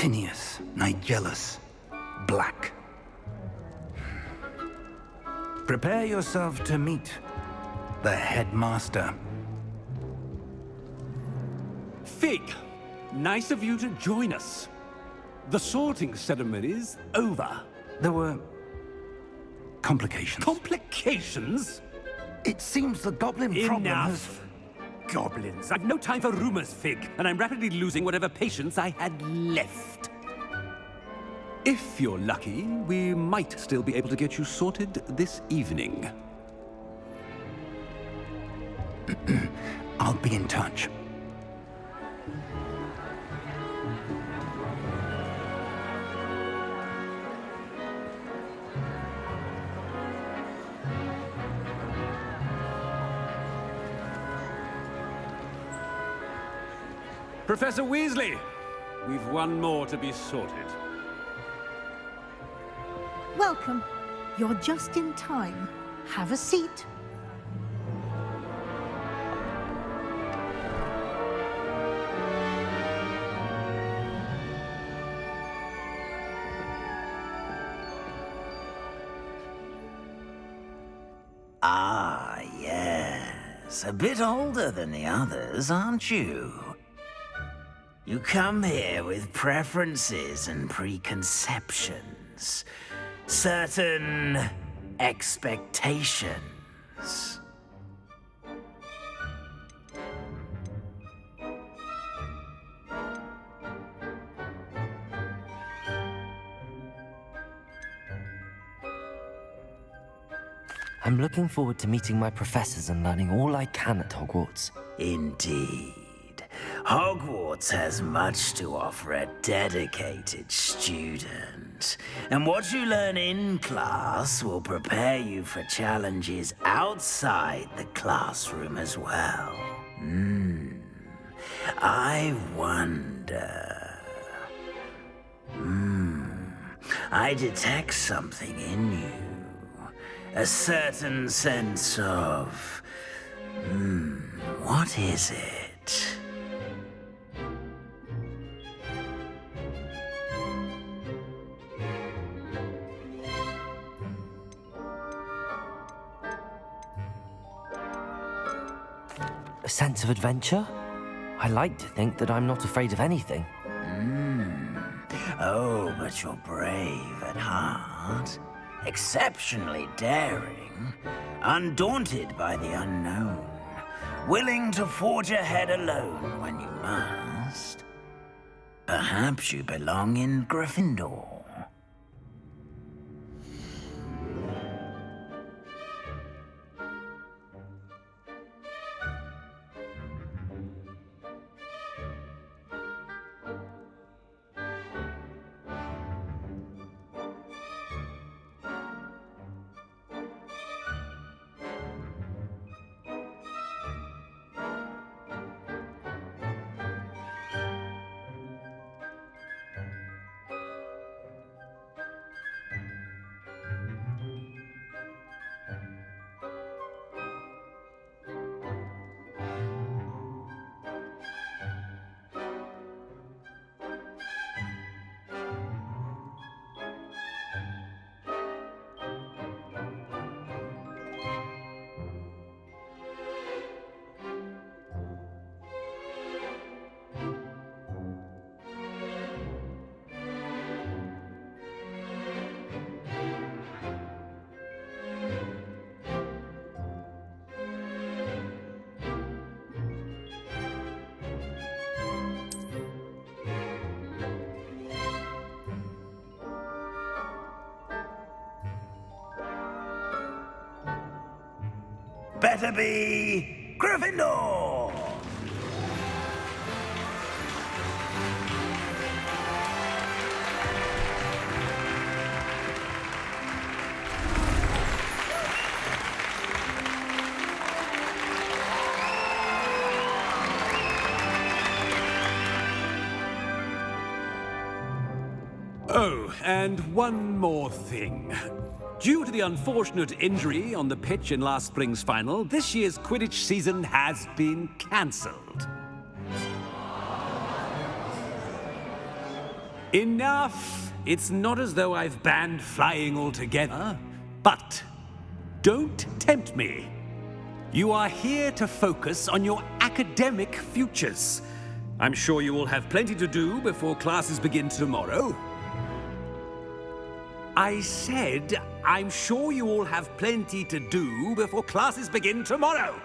Tinius, Nigellus, Black. Prepare yourself to meet the headmaster. Fig, nice of you to join us. The sorting ceremony's over. There were complications. Complications? It seems the goblin problem has... Enough! Goblins. I've no time for rumors, Fig, and I'm rapidly losing whatever patience I had left. If you're lucky, we might still be able to get you sorted this evening. I'll be in touch. Professor Weasley, we've one more to be sorted. Welcome. You're just in time. Have a seat. Ah, yes. A bit older than the others, aren't you? You come here with preferences and preconceptions. Certain expectations. I'm looking forward to meeting my professors and learning all I can at Hogwarts. Indeed. Hogwarts has much to offer a dedicated student. And what you learn in class will prepare you for challenges outside the classroom as well. I wonder... I detect something in you. A certain sense of... what is it? A sense of adventure? I like to think that I'm not afraid of anything. Oh, but you're brave at heart. Exceptionally daring. Undaunted by the unknown. Willing to forge ahead alone when you must. Perhaps you belong in Gryffindor. Better be Gryffindor! Oh, and one more thing. Due to the unfortunate injury on the pitch in last spring's final, this year's Quidditch season has been cancelled. Enough! It's not as though I've banned flying altogether, but don't tempt me. You are here to focus on your academic futures. I'm sure you will have plenty to do before classes begin tomorrow. I said, I'm sure you all have plenty to do before classes begin tomorrow.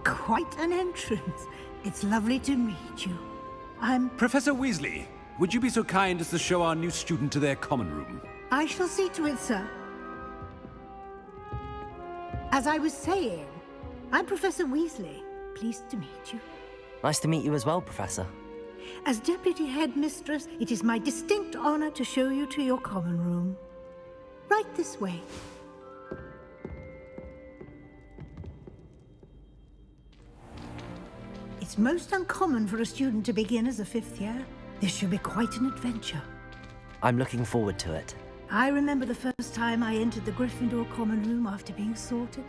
Quite an entrance. It's lovely to meet you. Professor Weasley, would you be so kind as to show our new student to their common room? I shall see to it, sir. As I was saying, I'm Professor Weasley. Pleased to meet you. Nice to meet you as well, Professor. As Deputy Headmistress, it is my distinct honor to show you to your common room. Right this way. It's most uncommon for a student to begin as a fifth year. This should be quite an adventure. I'm looking forward to it. I remember the first time I entered the Gryffindor common room after being sorted.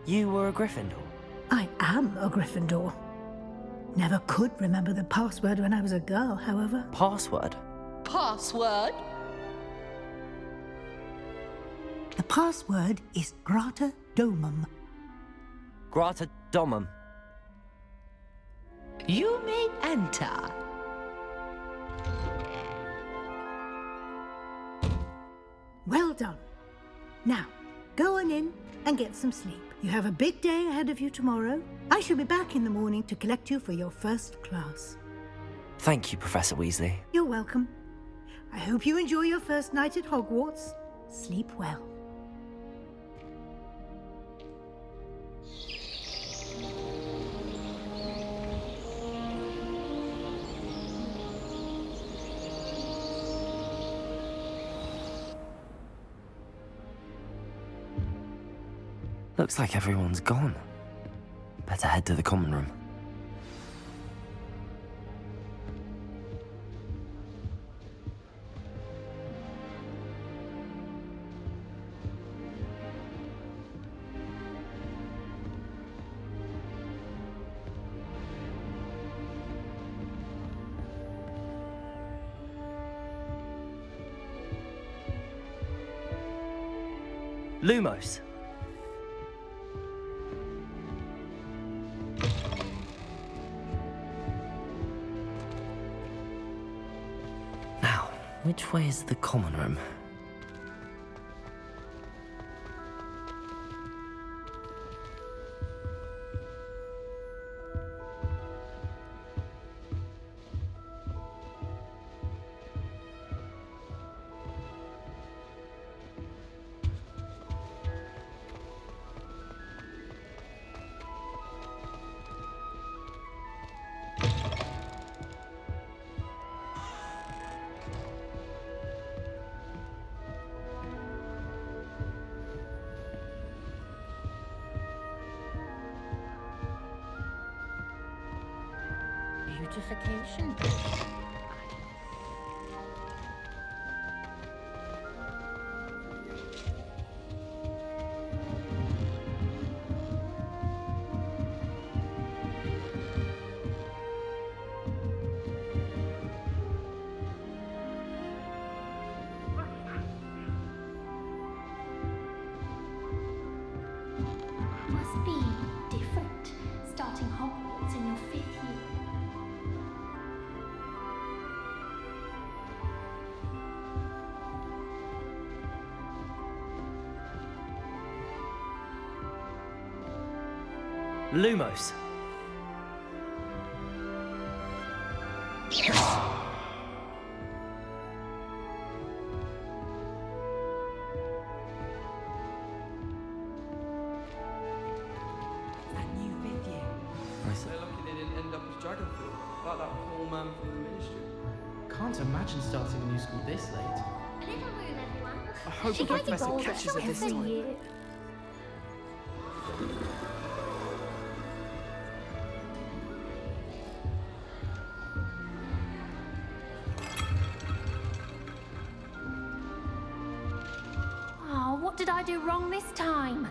You were a Gryffindor? I am a Gryffindor. Never could remember the password when I was a girl, however. Password? Password? The password is Grata Domum. Grata Domum. You may enter. Well done. Now, go on in and get some sleep. You have a big day ahead of you tomorrow. I shall be back in the morning to collect you for your first class. Thank you, Professor Weasley. You're welcome. I hope you enjoy your first night at Hogwarts. Sleep well. Looks like everyone's gone. Better head to the common room. Lumos. Now, which way is the common room? Beautification. Must be different, starting Hogwarts in your 5th year. Lumos. They're lucky they didn't end up as Dragonfield, like that poor man from the ministry. Can't imagine starting a new school this late. A little room, everyone. I hope She the might be professor bolder. catches her this Every time. year. Oh, what did I do wrong this time?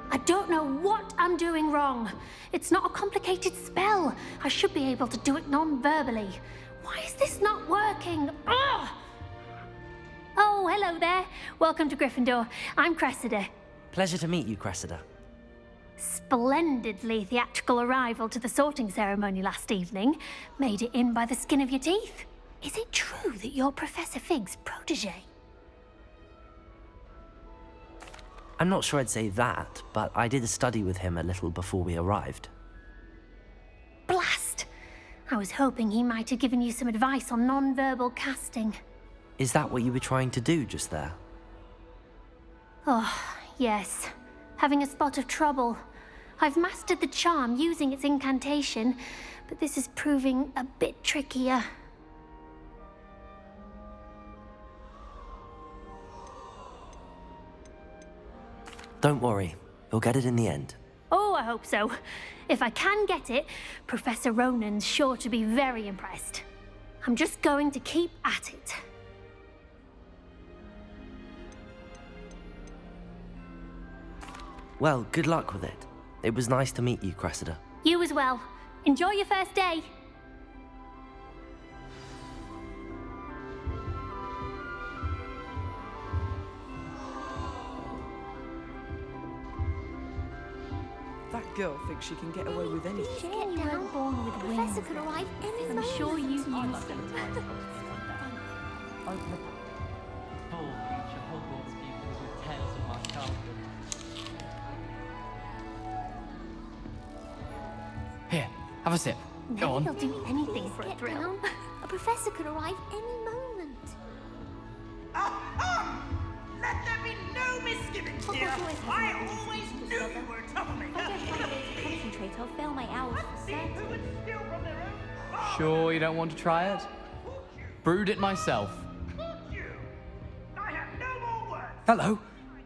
I don't know what I'm doing wrong. It's not a complicated spell. I should be able to do it non-verbally. Why is this not working? Ugh! Oh, hello there. Welcome to Gryffindor. I'm Cressida. Pleasure to meet you, Cressida. Splendidly theatrical arrival to the sorting ceremony last evening. Made it in by the skin of your teeth. Is it true that you're Professor Fig's protege? I'm not sure I'd say that, but I did study with him a little before we arrived. Blast! I was hoping he might have given you some advice on non-verbal casting. Is that what you were trying to do just there? Oh, yes. Having a spot of trouble. I've mastered the charm using its incantation, but this is proving a bit trickier. Don't worry, you'll get it in the end. Oh, I hope so. If I can get it, Professor Ronan's sure to be very impressed. I'm just going to keep at it. Well, good luck with it. It was nice to meet you, Cressida. You as well. Enjoy your first day. That girl thinks she can get away with anything. Shame you weren't born with wings. Professor could arrive any I'm moment. sure you used them. Full future Hogwarts pupils with tales of my childhood. Here, have a sip. Go on. He'll do anything for a Get thrill. down. A professor could arrive any moment. Let there be no misgivings here. I always knew you were a troublemaker. If I don't find a way to concentrate, I'll fail my hours for See certain. who would steal from their own farm. Sure you don't want to try it? Brewed it myself. Would you? I have no more words. Hello,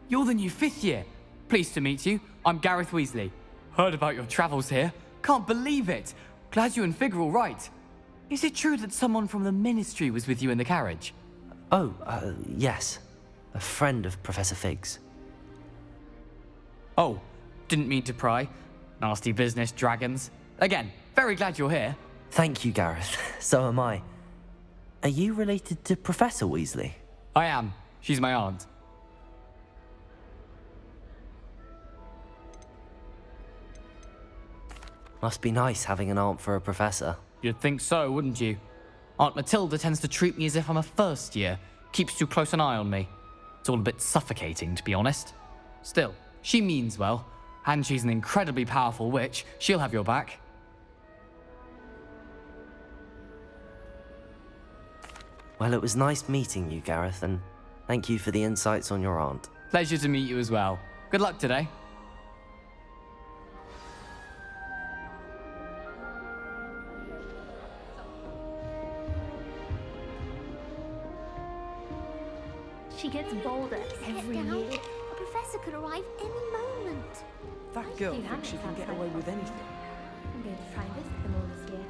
you're the new 5th year. Pleased to meet you. I'm Gareth Weasley. Heard about your travels here. Can't believe it. Glad you and Fig are all right. Is it true that someone from the Ministry was with you in the carriage? Oh, yes. A friend of Professor Fig's. Oh, didn't mean to pry. Nasty business, dragons. Again, very glad you're here. Thank you, Gareth. So am I. Are you related to Professor Weasley? I am. She's my aunt. Must be nice having an aunt for a professor. You'd think so, wouldn't you? Aunt Matilda tends to treat me as if I'm a first year. Keeps too close an eye on me. It's all a bit suffocating, to be honest. Still, she means well. And she's an incredibly powerful witch. She'll have your back. Well, it was nice meeting you, Gareth, and thank you for the insights on your aunt. Pleasure to meet you as well. Good luck today. She gets bolder every Get down. year. A professor could arrive any moment. That girl thinks she can get away with anything. I'm going to try and visit them all this year.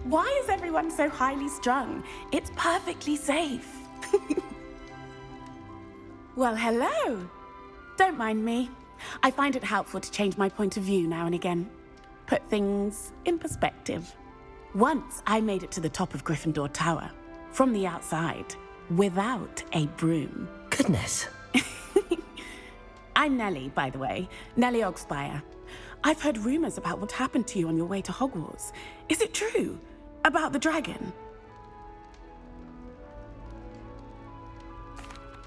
Why is everyone so highly strung? It's perfectly safe. Well, hello. Don't mind me. I find it helpful to change my point of view now and again. Put things in perspective. Once I made it to the top of Gryffindor Tower, from the outside, without a broom. Goodness. I'm Nellie, by the way. Nellie Ogspire. I've heard rumors about what happened to you on your way to Hogwarts. Is it true? About the dragon?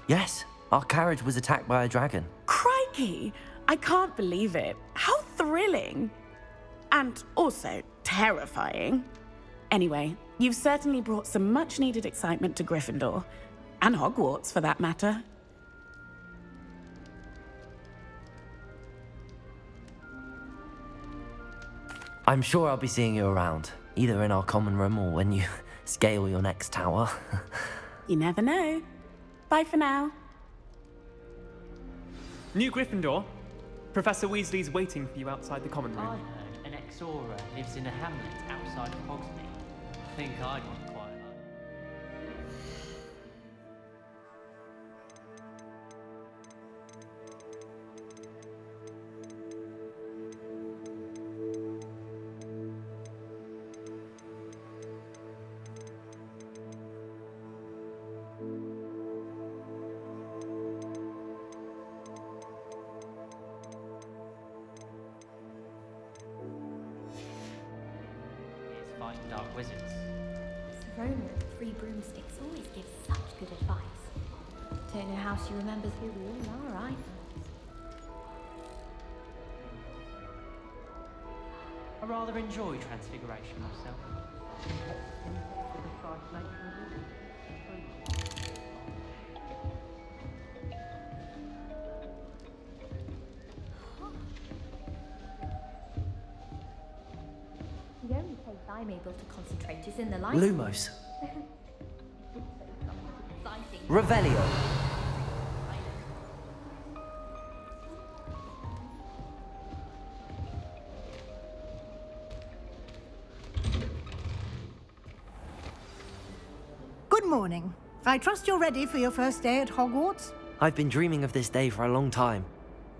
Yes, our carriage was attacked by a dragon. Crikey! I can't believe it. How thrilling! And also terrifying. Anyway, you've certainly brought some much-needed excitement to Gryffindor. And Hogwarts, for that matter. I'm sure I'll be seeing you around, either in our common room or when you scale your next tower. You never know. Bye for now. New Gryffindor. Professor Weasley's waiting for you outside the common I room. heard an ex-aura lives in a hamlet outside of Hogsmeade. I think I'd want quiet life. fighting dark wizards. Serona of 3 broomsticks always gives such good advice. Don't know how she remembers who we all are either. I rather enjoy Transfiguration myself. The only place I'm able to concentrate is in the library. Lumos. Exciting. Revelio. Good morning. I trust you're ready for your first day at Hogwarts? I've been dreaming of this day for a long time.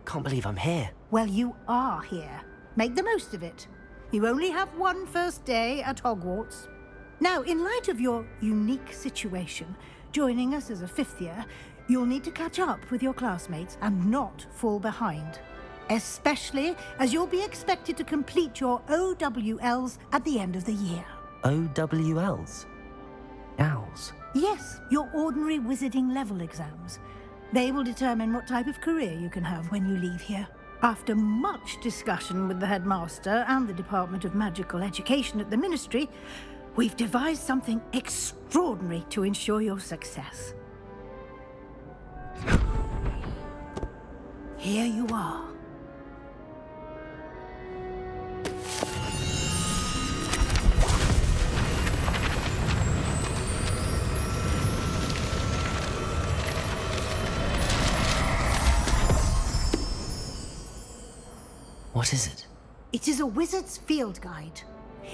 Can't believe I'm here. Well, you are here. Make the most of it. You only have one first day at Hogwarts. Now, in light of your unique situation, joining us as a 5th year, you'll need to catch up with your classmates and not fall behind. Especially as you'll be expected to complete your OWLs at the end of the year. OWLs? Owls? Yes, your ordinary wizarding level exams. They will determine what type of career you can have when you leave here. After much discussion with the headmaster and the Department of Magical Education at the Ministry, we've devised something extraordinary to ensure your success. Here you are. What is it? It is a wizard's field guide.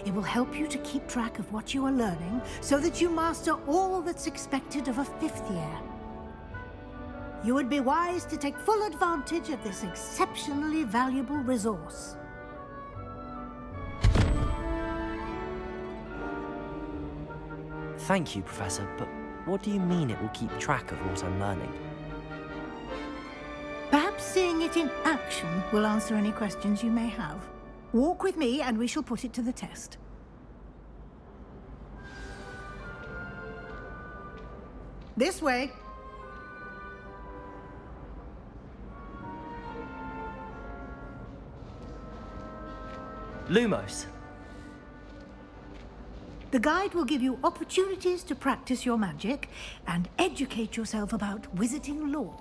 It will help you to keep track of what you are learning so that you master all that's expected of a 5th year. You would be wise to take full advantage of this exceptionally valuable resource. Thank you, Professor, but what do you mean it will keep track of what I'm learning? Perhaps seeing it in action will answer any questions you may have. Walk with me and we shall put it to the test. This way. Lumos. The guide will give you opportunities to practice your magic and educate yourself about wizarding lore.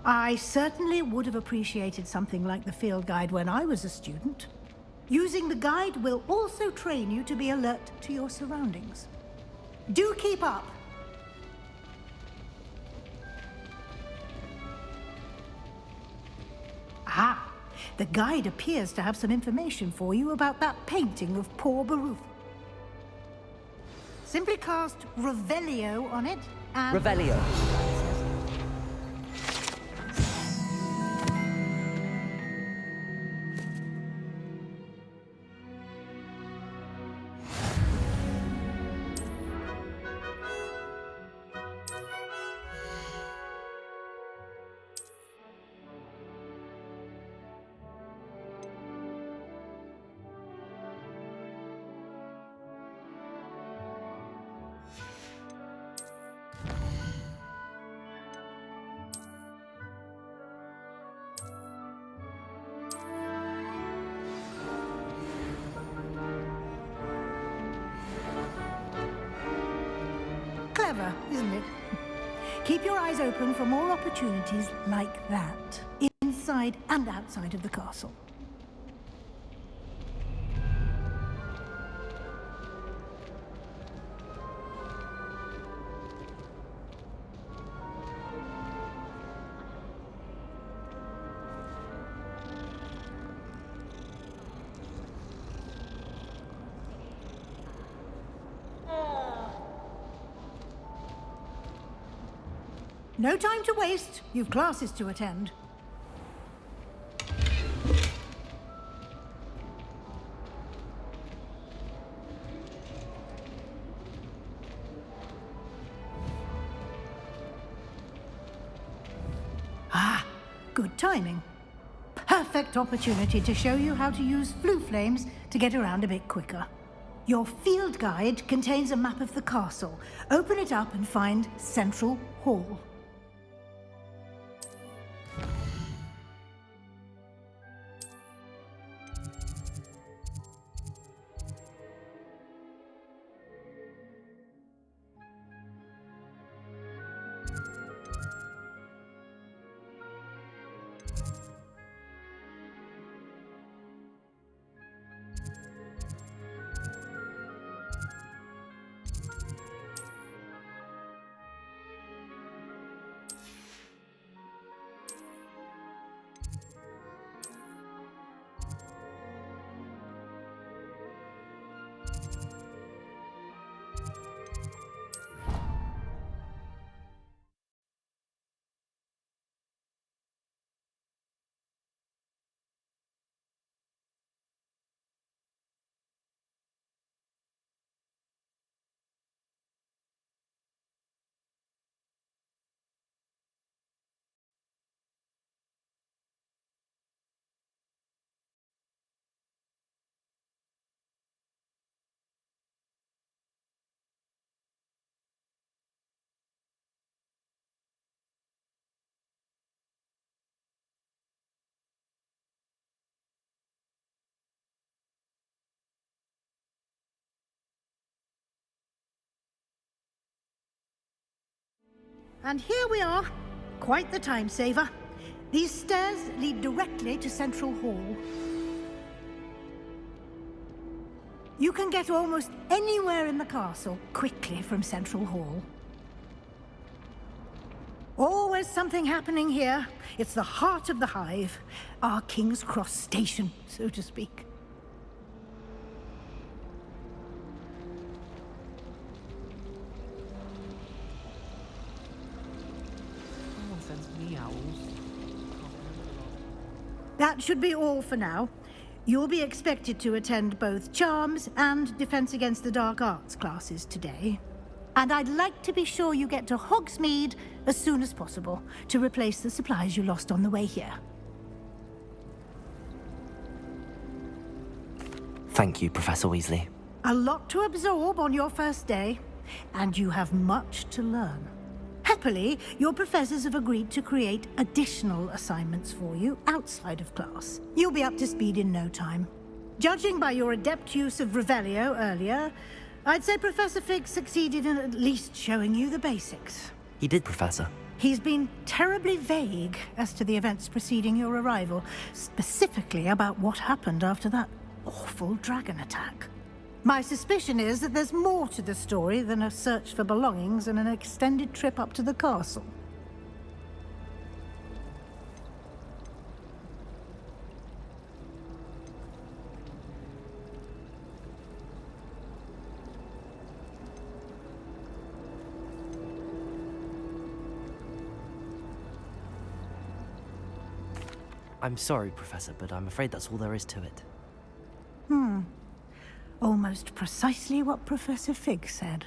I certainly would have appreciated something like the field guide when I was a student. Using the guide will also train you to be alert to your surroundings. Do keep up! Ah, the guide appears to have some information for you about that painting of poor Baruf. Simply cast Revelio on it and... Revelio. Clever, isn't it? Keep your eyes open for more opportunities like that, inside and outside of the castle. No time to waste. You've classes to attend. Ah, Good timing. Perfect opportunity to show you how to use flue flames to get around a bit quicker. Your field guide contains a map of the castle. Open it up and find Central Hall. And here we are. Quite the time saver. These stairs lead directly to Central Hall. You can get almost anywhere in the castle quickly from Central Hall. Always something happening here. It's the heart of the hive, our King's Cross station, so to speak. Someone sends me owls. That should be all for now. You'll be expected to attend both Charms and Defense Against the Dark Arts classes today. And I'd like to be sure you get to Hogsmeade as soon as possible to replace the supplies you lost on the way here. Thank you, Professor Weasley. A lot to absorb on your first day, and you have much to learn. Happily, your professors have agreed to create additional assignments for you outside of class. You'll be up to speed in no time. Judging by your adept use of Revelio earlier, I'd say Professor Fig succeeded in at least showing you the basics. He did, Professor. He's been terribly vague as to the events preceding your arrival, specifically about what happened after that awful dragon attack. My suspicion is that there's more to the story than a search for belongings and an extended trip up to the castle. I'm sorry, Professor, but I'm afraid that's all there is to it. Almost precisely what Professor Fig said.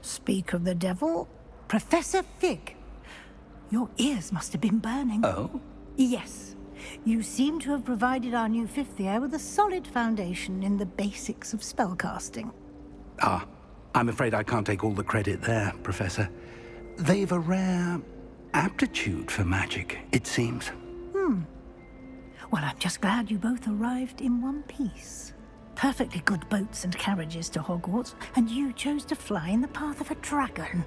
Speak of the devil, Professor Fig. Your ears must have been burning. Oh? Yes. You seem to have provided our new fifth year with a solid foundation in the basics of spellcasting. Ah, I'm afraid I can't take all the credit there, Professor. They've a rare aptitude for magic, it seems. Well, I'm just glad you both arrived in one piece. Perfectly good boats and carriages to Hogwarts, and you chose to fly in the path of a dragon.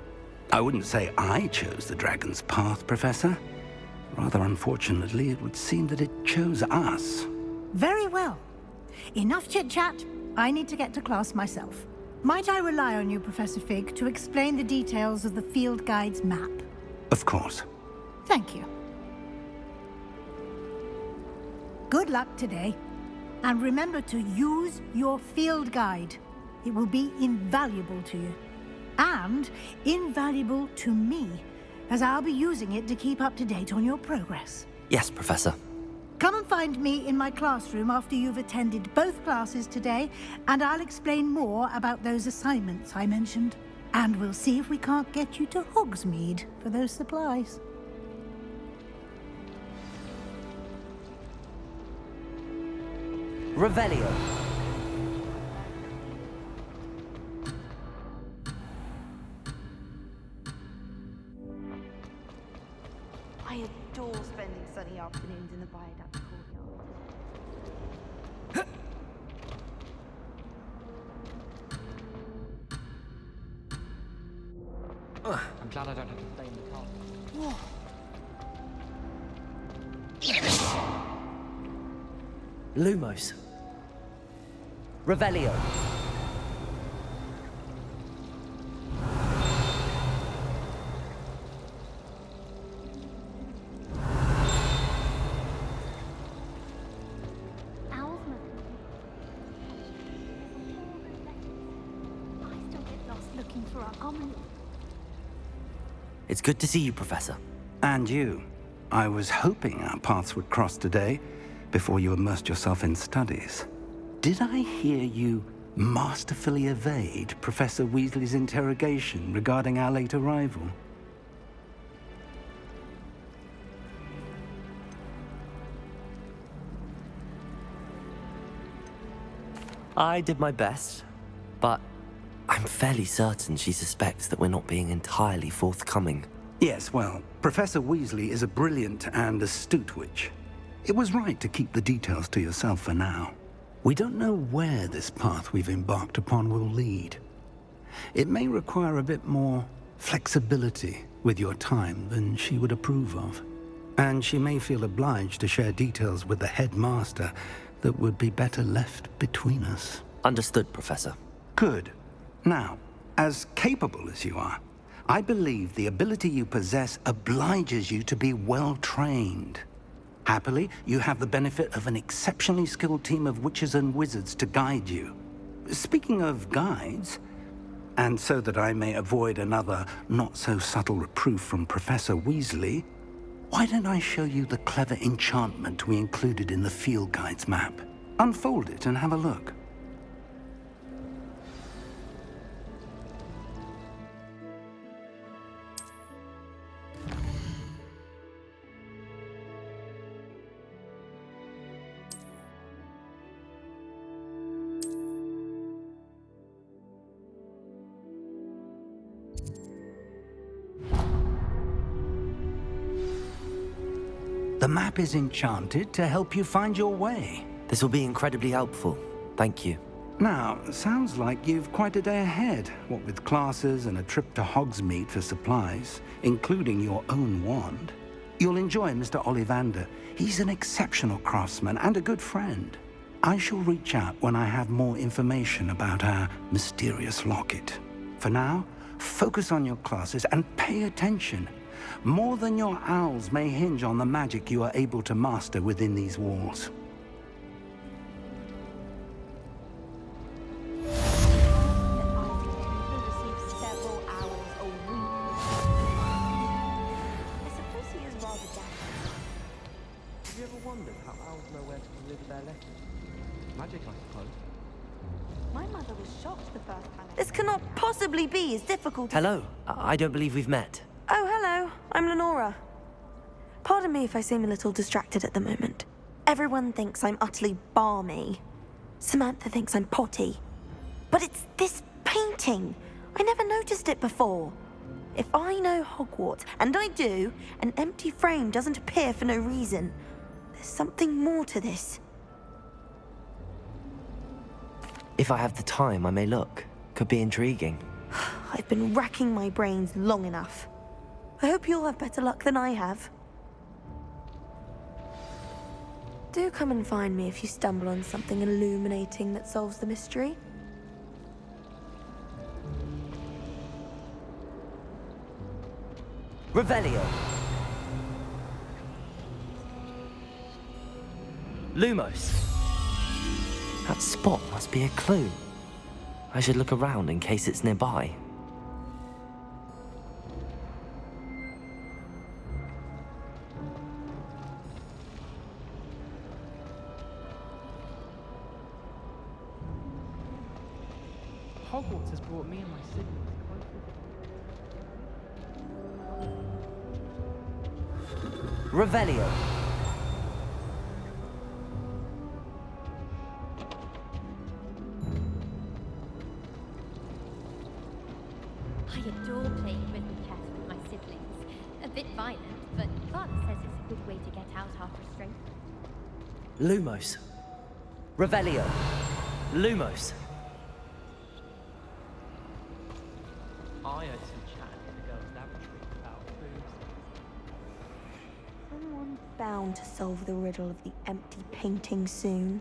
I wouldn't say I chose the dragon's path, Professor. Rather unfortunately, it would seem that it chose us. Very well. Enough chit-chat. I need to get to class myself. Might I rely on you, Professor Fig, to explain the details of the field guide's map? Of course. Thank you. Good luck today. And remember to use your field guide. It will be invaluable to you. And invaluable to me, as I'll be using it to keep up to date on your progress. Yes, Professor. Come and find me in my classroom after you've attended both classes today, and I'll explain more about those assignments I mentioned. And we'll see if we can't get you to Hogsmeade for those supplies. Revelio. I adore spending sunny afternoons in the viaduct courtyard. I'm glad I don't have to stay in the car. Lumos. Revelio. Owls must be. I still get lost looking for our common. It's good to see you, Professor. And you. I was hoping our paths would cross today, before you immersed yourself in studies. Did I hear you masterfully evade Professor Weasley's interrogation regarding our late arrival? I did my best, but I'm fairly certain she suspects that we're not being entirely forthcoming. Yes, well, Professor Weasley is a brilliant and astute witch. It was right to keep the details to yourself for now. We don't know where this path we've embarked upon will lead. It may require a bit more flexibility with your time than she would approve of. And she may feel obliged to share details with the headmaster that would be better left between us. Understood, Professor. Good. Now, as capable as you are, I believe the ability you possess obliges you to be well-trained. Happily, you have the benefit of an exceptionally skilled team of witches and wizards to guide you. Speaking of guides, and so that I may avoid another not-so-subtle reproof from Professor Weasley, why don't I show you the clever enchantment we included in the field guide's map? Unfold it and have a look. The map is enchanted to help you find your way. This will be incredibly helpful. Thank you. Now, sounds like you've quite a day ahead, what with classes and a trip to Hogsmeade for supplies, including your own wand. You'll enjoy Mr. Ollivander. He's an exceptional craftsman and a good friend. I shall reach out when I have more information about our mysterious locket. For now, focus on your classes and pay attention. More than your owls may hinge on the magic you are able to master within these walls. Have you ever wondered how owls know where to deliver their letters? Magic, I suppose. My mother was shocked the first time. This cannot possibly be as difficult as... Hello. I don't believe we've met. Oh, hello. I'm Lenora. Pardon me if I seem a little distracted at the moment. Everyone thinks I'm utterly balmy. Samantha thinks I'm potty. But it's this painting. I never noticed it before. If I know Hogwarts, and I do, an empty frame doesn't appear for no reason. There's something more to this. If I have the time, I may look. Could be intriguing. I've been racking my brains long enough. I hope you'll have better luck than I have. Do come and find me if you stumble on something illuminating that solves the mystery. Revelio. Lumos. That spot must be a clue. I should look around in case it's nearby. Hogwarts has brought me and my siblings closer. Revelio. Father says it's a good way to get out our frustration. Lumos. Revelio. Lumos. I heard some chat in the girls' laboratory about boobs. Someone's bound to solve the riddle of the empty painting soon.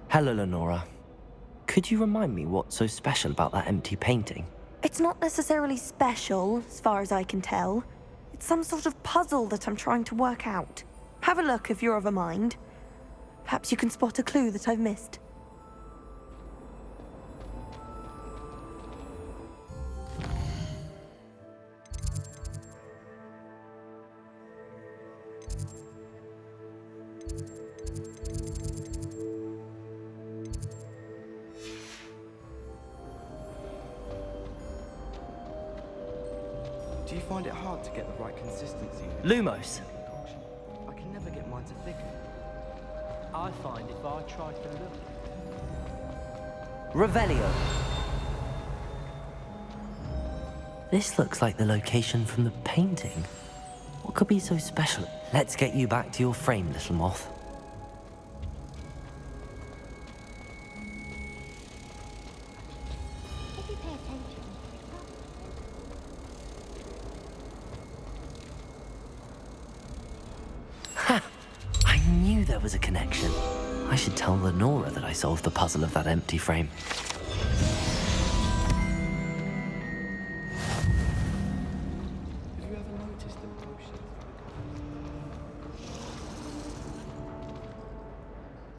Hello, Lenora. Could you remind me what's so special about that empty painting? It's not necessarily special, as far as I can tell. It's some sort of puzzle that I'm trying to work out. Have a look if you're of a mind. Perhaps you can spot a clue that I've missed. Do you find it hard to get the right consistency? Lumos. Concoction? I can never get mine to thicken. I find if I try to look. Revelio. This looks like the location from the painting. What could be so special? Let's get you back to your frame, little moth. If you pay attention, Ha! I knew there was a connection. I should tell Lenora that I solved the puzzle of that empty frame. Have you ever noticed the potions?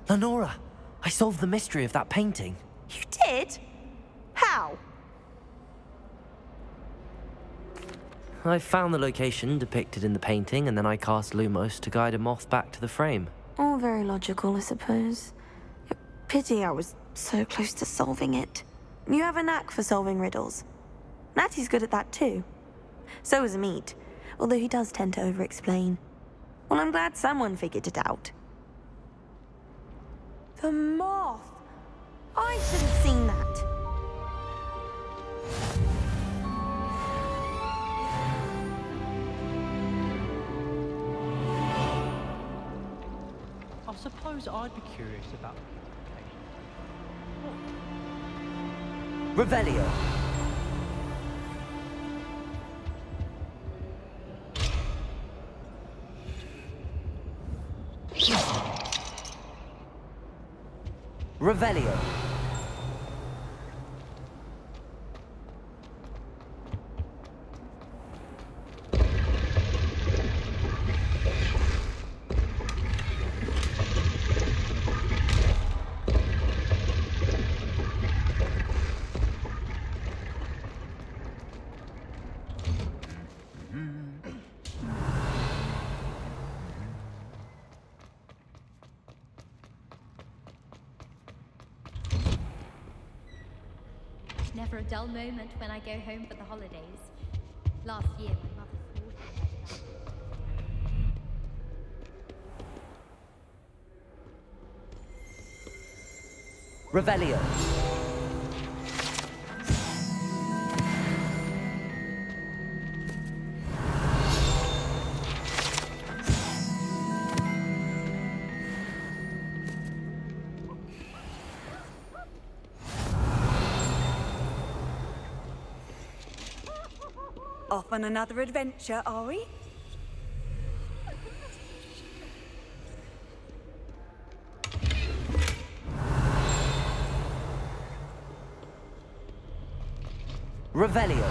Lenora, I solved the mystery of that painting. You did? How? I found the location depicted in the painting, and then I cast Lumos to guide a moth back to the frame. All very logical, I suppose. Pity I was so close to solving it. You have a knack for solving riddles. Natty's good at that too. So is Meat, although he does tend to over-explain. Well, I'm glad someone figured it out. The moth! I should have seen that. I suppose I'd be curious about the Revelio. Revelio. never a dull moment when I go home for the holidays. Last year, my mother slaughtered me. Revelio. Off on another adventure, are we? Revelio.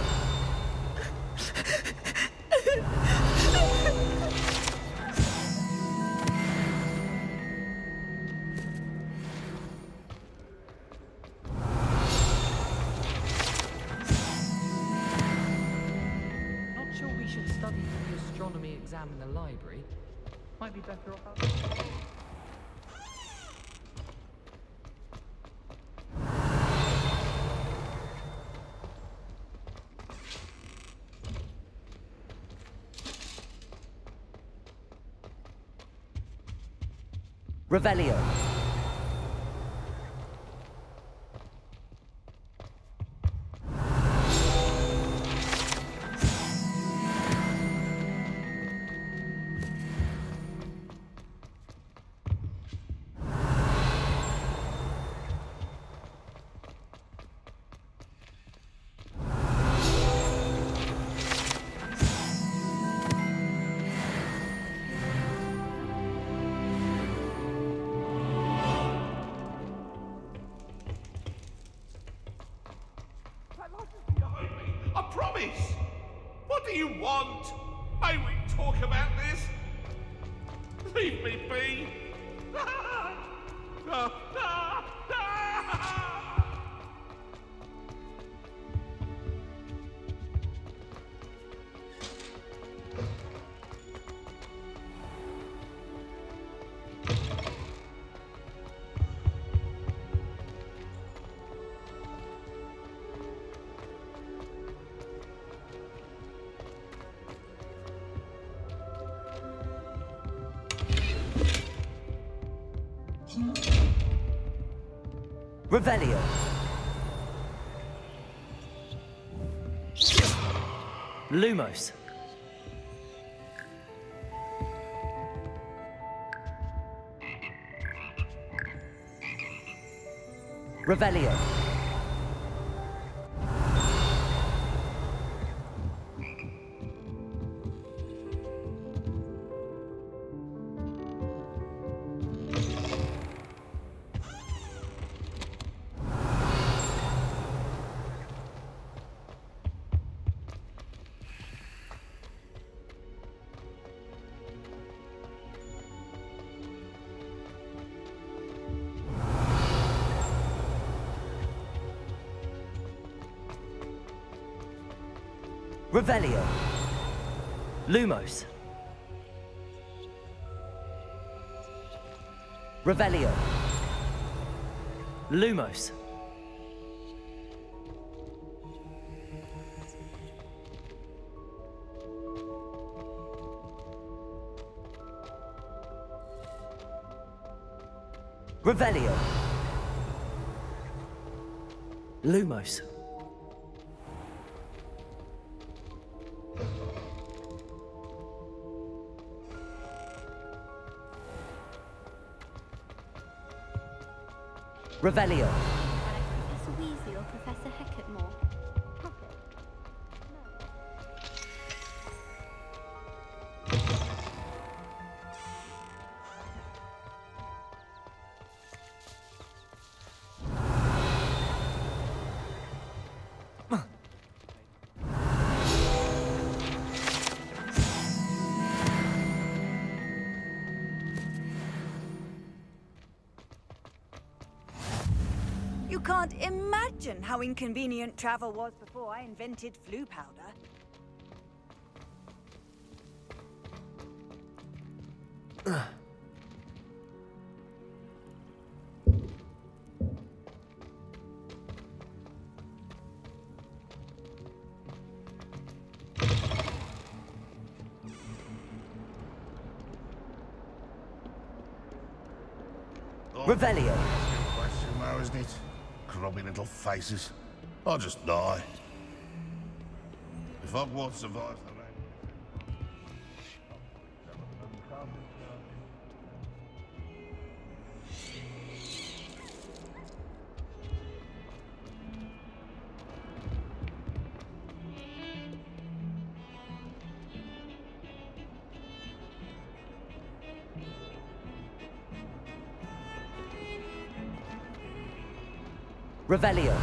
Not sure we should study for the astronomy exam in the library. Might be better off outside. Revelio. What do you want? May we talk about this? Leave me be. Revelio. Lumos. Revelio. Revelio. Lumos. Revelio. Lumos. Revelio. Lumos. Revelio. Professor Weasley or Professor Hecatmore? You can't imagine how inconvenient travel was before I invented flu powder. Revelio. Question now, isn't it? Grubby little faces. I'll just die. If Hogwarts survives the rain... Revelio.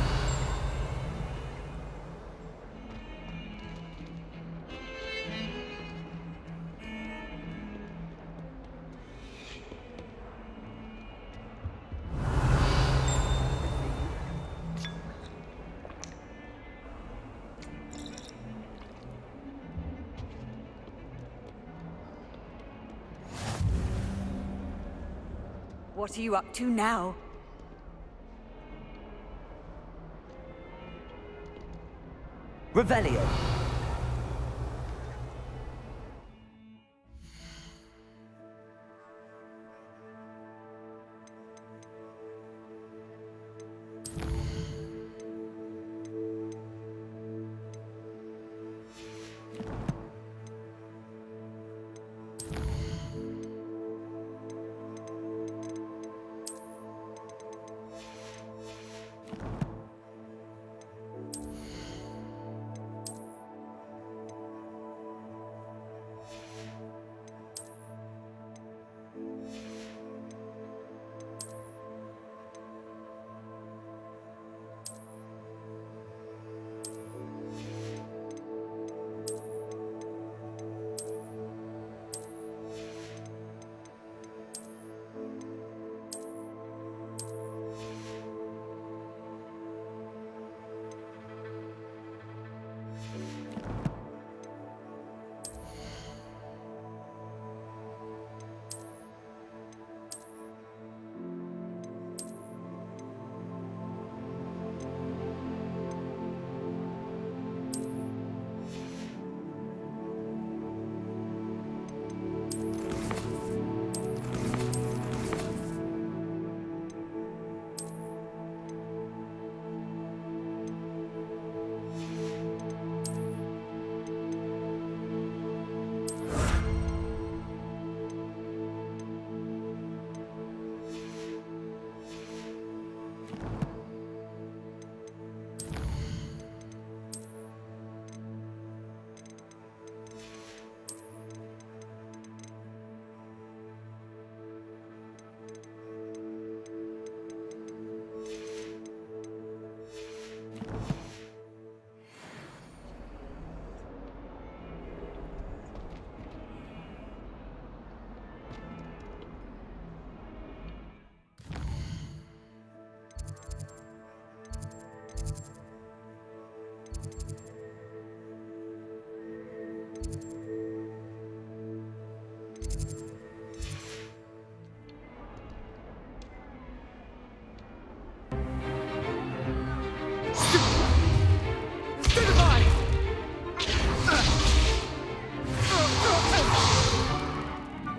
What are you up to now? Revelio.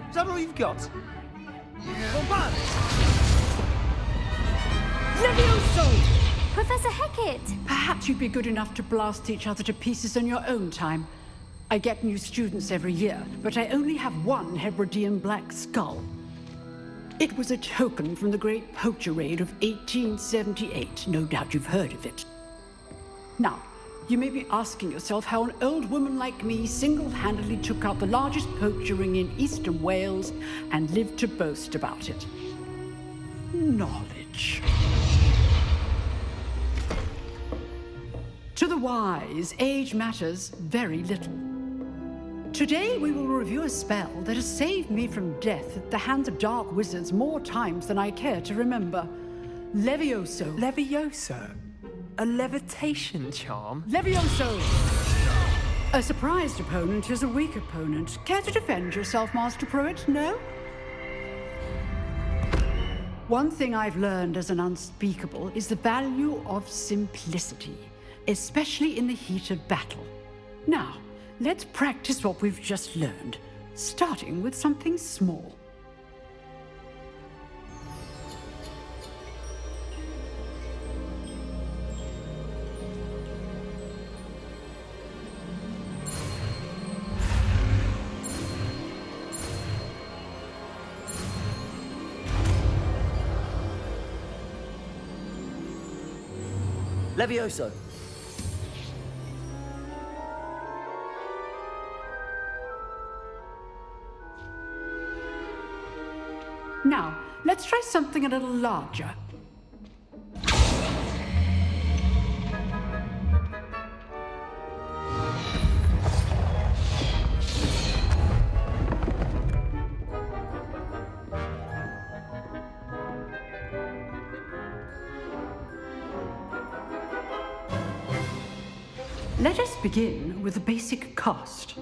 Is that all you've got? Bombard! Levioso! Professor Hecat! Perhaps you'd be good enough to blast each other to pieces in your own time. I get new students every year, but I only have one Hebridean black skull. It was a token from the Great Poacher Raid of 1878. No doubt you've heard of it. Now, you may be asking yourself how an old woman like me single-handedly took out the largest poacher ring in eastern Wales and lived to boast about it. Knowledge. To the wise, age matters very little. Today we will review a spell that has saved me from death at the hands of dark wizards more times than I care to remember. Levioso. Levioso? A levitation charm? Levioso! A surprised opponent is a weak opponent. Care to defend yourself, Master Pruitt? No? One thing I've learned as an unspeakable is the value of simplicity, especially in the heat of battle. Now, let's practice what we've just learned, starting with something small. Levioso. Now, let's try something a little larger. Let us begin with the basic cast.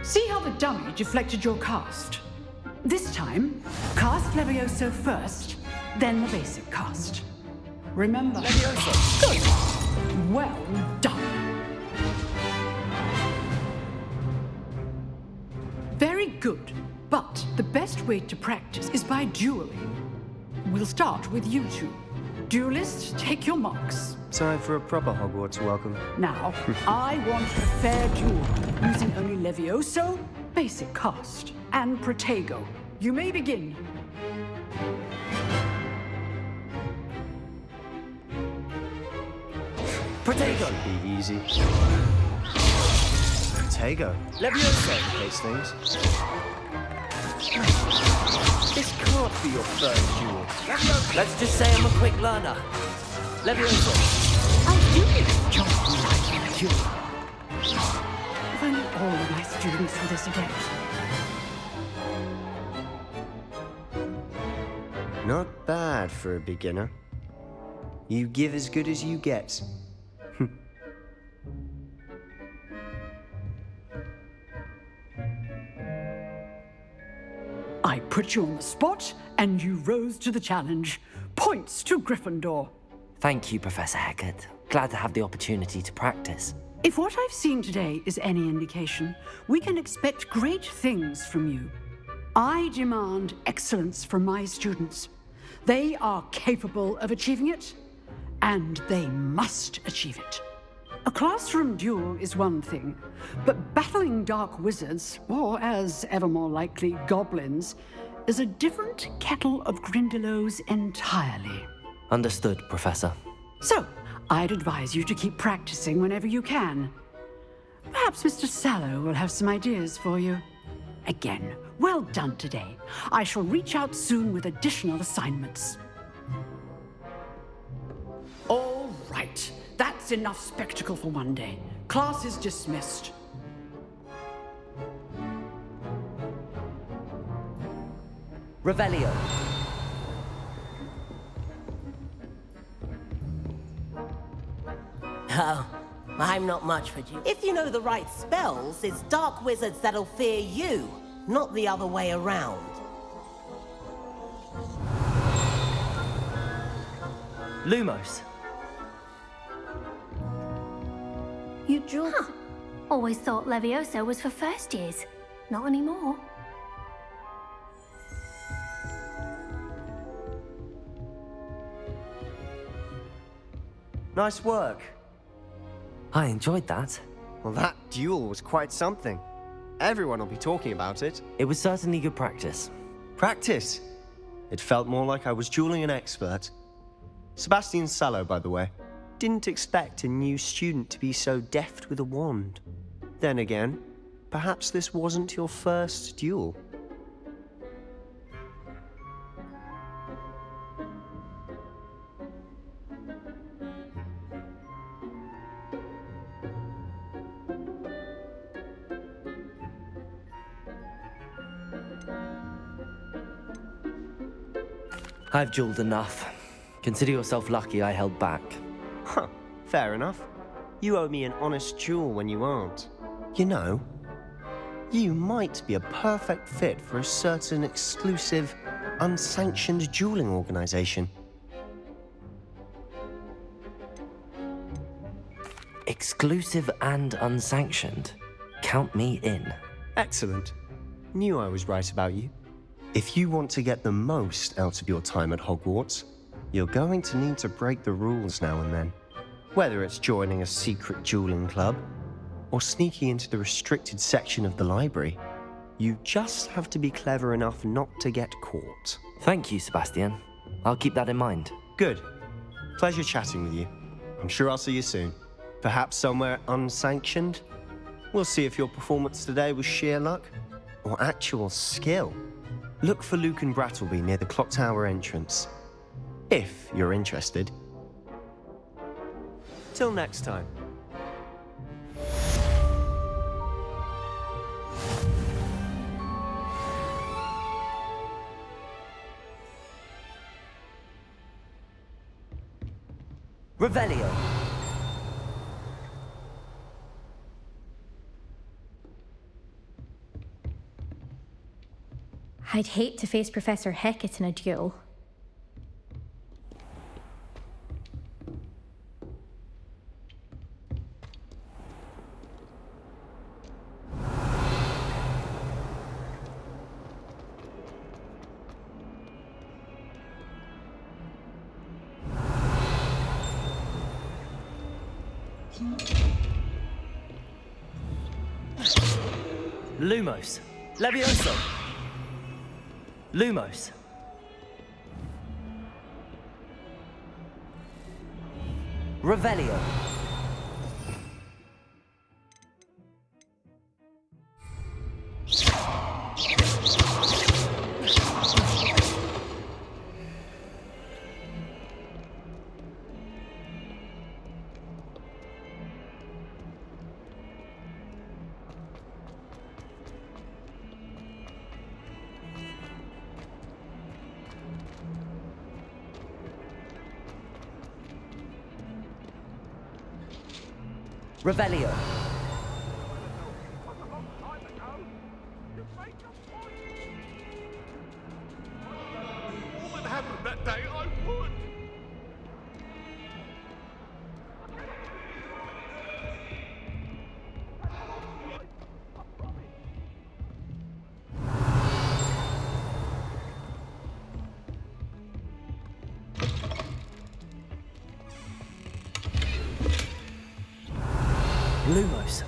See how the dummy deflected your cast? This time, cast Levioso first, then the basic cast. Remember... Levioso! Good! Well done! Very good, but the best way to practice is by dueling. We'll start with you two. Duelists, take your marks. Time for a proper Hogwarts welcome. Now, I want a fair duel, using only Levioso, basic cast, and Protego. You may begin. Protego! Should be easy. Protego. Levioso. These things. This can't be your first duel. Let's just say I'm a quick learner. Levioso. I do enjoy like you. If only all of my students were this adept. Not bad for a beginner. You give as good as you get. I put you on the spot, and you rose to the challenge. Points to Gryffindor. Thank you, Professor Hecat. Glad to have the opportunity to practice. If what I've seen today is any indication, we can expect great things from you. I demand excellence from my students. They are capable of achieving it, and they must achieve it. A classroom duel is one thing, but battling dark wizards, or as ever more likely, goblins, is a different kettle of Grindylows entirely. Understood, Professor. So, I'd advise you to keep practicing whenever you can. Perhaps Mr. Sallow will have some ideas for you. Again, well done today. I shall reach out soon with additional assignments. All right. That's enough spectacle for one day. Class is dismissed. Revelio. Oh, I'm not much for you. If you know the right spells, it's dark wizards that'll fear you, not the other way around. Lumos. You drew. Huh. Always thought Levioso was for first years. Not anymore. Nice work. I enjoyed that. Well, that duel was quite something. Everyone will be talking about it. It was certainly good practice. Practice? It felt more like I was dueling an expert. Sebastian Sallow, by the way. Didn't expect a new student to be so deft with a wand. Then again, perhaps this wasn't your first duel. I've dueled enough. Consider yourself lucky I held back. Huh, fair enough. You owe me an honest duel when you aren't. You know, you might be a perfect fit for a certain exclusive, unsanctioned dueling organization. Exclusive and unsanctioned. Count me in. Excellent. Knew I was right about you. If you want to get the most out of your time at Hogwarts, you're going to need to break the rules now and then. Whether it's joining a secret dueling club, or sneaking into the restricted section of the library, you just have to be clever enough not to get caught. Thank you, Sebastian. I'll keep that in mind. Good. Pleasure chatting with you. I'm sure I'll see you soon. Perhaps somewhere unsanctioned? We'll see if your performance today was sheer luck, or actual skill. Look for Luke and Brattleby near the clock tower entrance. If you're interested. Till next time. Revelio. I'd hate to face Professor Hecat in a duel. Lumos. Levioso. Lumos. Revelio. Revelio. All that happened that day, I would. Lumos.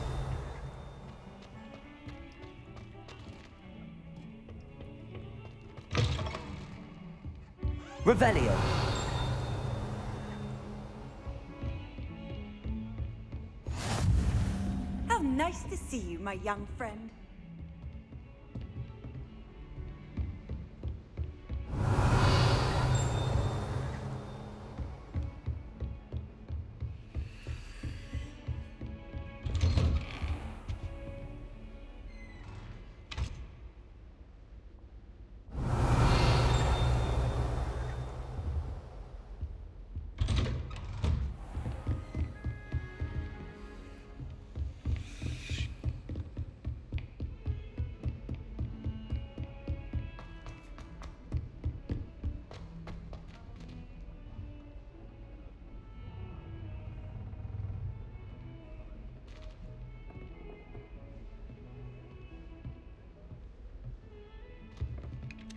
Revelio. How nice to see you, my young friend.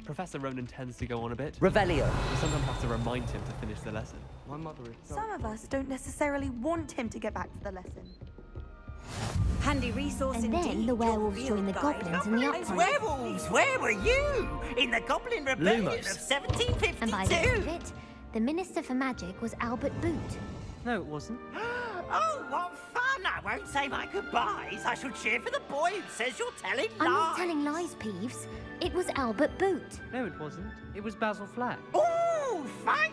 Professor Ronan tends to go on a bit. Revelio. We sometimes have to remind him to finish the lesson. My mother is Some of us don't necessarily want him to get back to the lesson. Handy resource And indeed. then the werewolves your joined the field guide. goblins in the It's uproar. werewolves! Where were you? In the Goblin Rebellion Lumos. of 1752? And by the end of it, the Minister for Magic was Albert Boot. No, it wasn't. Oh, what fun! I won't say my goodbyes. I shall cheer for the boy who says you're telling lies. I'm not telling lies, Peeves. It was Albert Boot. No, it wasn't. It was Basil Flack. Ooh, fight!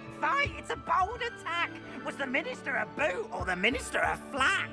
It's a bold attack. Was the Minister a boot or the Minister a flack?